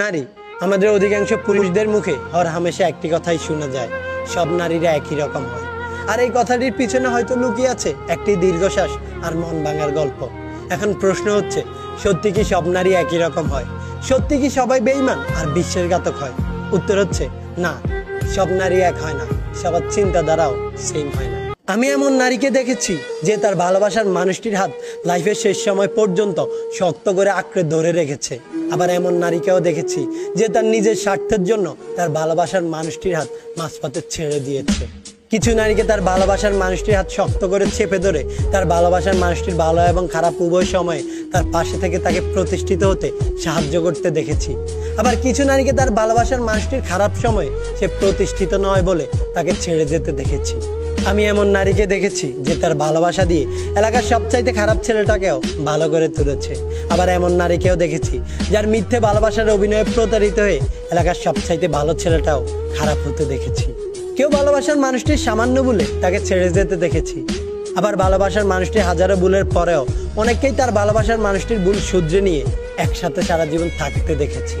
নারী আমাদের অধিকাংশ পুরুষদের মুখে হরহামেশা একটি কথাই শোনা যায়, সব নারীরা একই রকম হয়। আর এই কথাটির পিছনে হয়তো লুকিয়ে আছে একটি দীর্ঘশ্বাস আর মন ভাঙার গল্প। এখন প্রশ্ন হচ্ছে, সত্যি কি সব নারী একই রকম হয়? সত্যি কি সবাই বেঈমান আর বিশ্বাসঘাতক হয়? উত্তর হচ্ছে না, সব নারী এক হয় না, সবার চিন্তাধারাও সেম হয় না। আমি এমন নারীকে দেখেছি যে তার ভালোবাসার মানুষটির হাত লাইফের শেষ সময় পর্যন্ত শক্ত করে আঁকড়ে ধরে রেখেছে। আবার এমন নারীকেও দেখেছি যে তার নিজের স্বার্থের জন্য তার ভালোবাসার মানুষটির হাত মাঝপথে ছেড়ে দিয়েছে। কিছু নারীকে তার ভালোবাসার মানুষটির হাত শক্ত করে চেপে ধরে তার ভালোবাসার মানুষটির ভালো এবং খারাপ উভয় সময়ে তার পাশে থেকে তাকে প্রতিষ্ঠিত হতে সাহায্য করতে দেখেছি। আবার কিছু নারীকে তার ভালোবাসার মানুষটির খারাপ সময়ে সে প্রতিষ্ঠিত নয় বলে তাকে ছেড়ে যেতে দেখেছি। আমি এমন নারীকে দেখেছি যে তার ভালোবাসা দিয়ে এলাকার সবচাইতে খারাপ ছেলেটাকেও ভালো করে তুলেছে। আবার এমন নারীকেও দেখেছি যার মিথ্যে ভালোবাসার অভিনয়ে প্রতারিত হয়ে এলাকার সবচাইতে ভালো ছেলেটাও খারাপ হতে দেখেছি। কেউ ভালোবাসার মানুষটির সামান্য ভুলে তাকে ছেড়ে যেতে দেখেছি। আবার ভালোবাসার মানুষটি হাজারো ভুলের পরেও অনেককেই তার ভালোবাসার মানুষটির ভুল শুধরে নিয়ে একসাথে সারা জীবন থাকতে দেখেছি।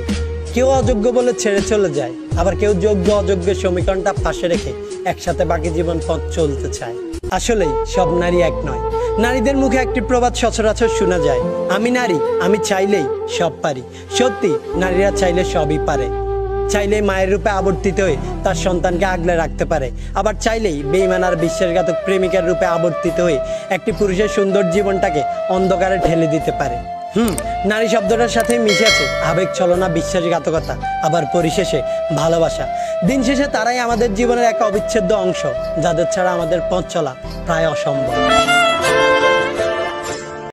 কেউ অযোগ্য বলে ছেড়ে চলে যায়, আবার কেউ যোগ্য অযোগ্যের সমীকরণটা পাশে রেখে একসাথে বাকি জীবন পথ চলতে চায়। আসলেই সব নারী এক নয়। নারীদের মুখে একটি প্রবাদ সচরাচর শোনা যায়, আমি নারী, আমি চাইলেই সব পারি। সত্যি, নারীরা চাইলে সবই পারে। চাইলেই মায়ের রূপে আবর্তিত হয়ে তার সন্তানকে আগলে রাখতে পারে, আবার চাইলেই বেঈমান আর বিশ্বাসঘাতক প্রেমিকার রূপে আবর্তিত হয়ে একটি পুরুষের সুন্দর জীবনটাকে অন্ধকারে ঠেলে দিতে পারে। নারী শব্দটার সাথে মিশে আছে আবেগ, ছলনা, বিশ্বাসঘাতকতা, আবার পরিশেষে ভালোবাসা। দিন শেষে তারাই আমাদের জীবনের এক অবিচ্ছেদ্য অংশ, যাদের ছাড়া আমাদের পথ চলা প্রায় অসম্ভব।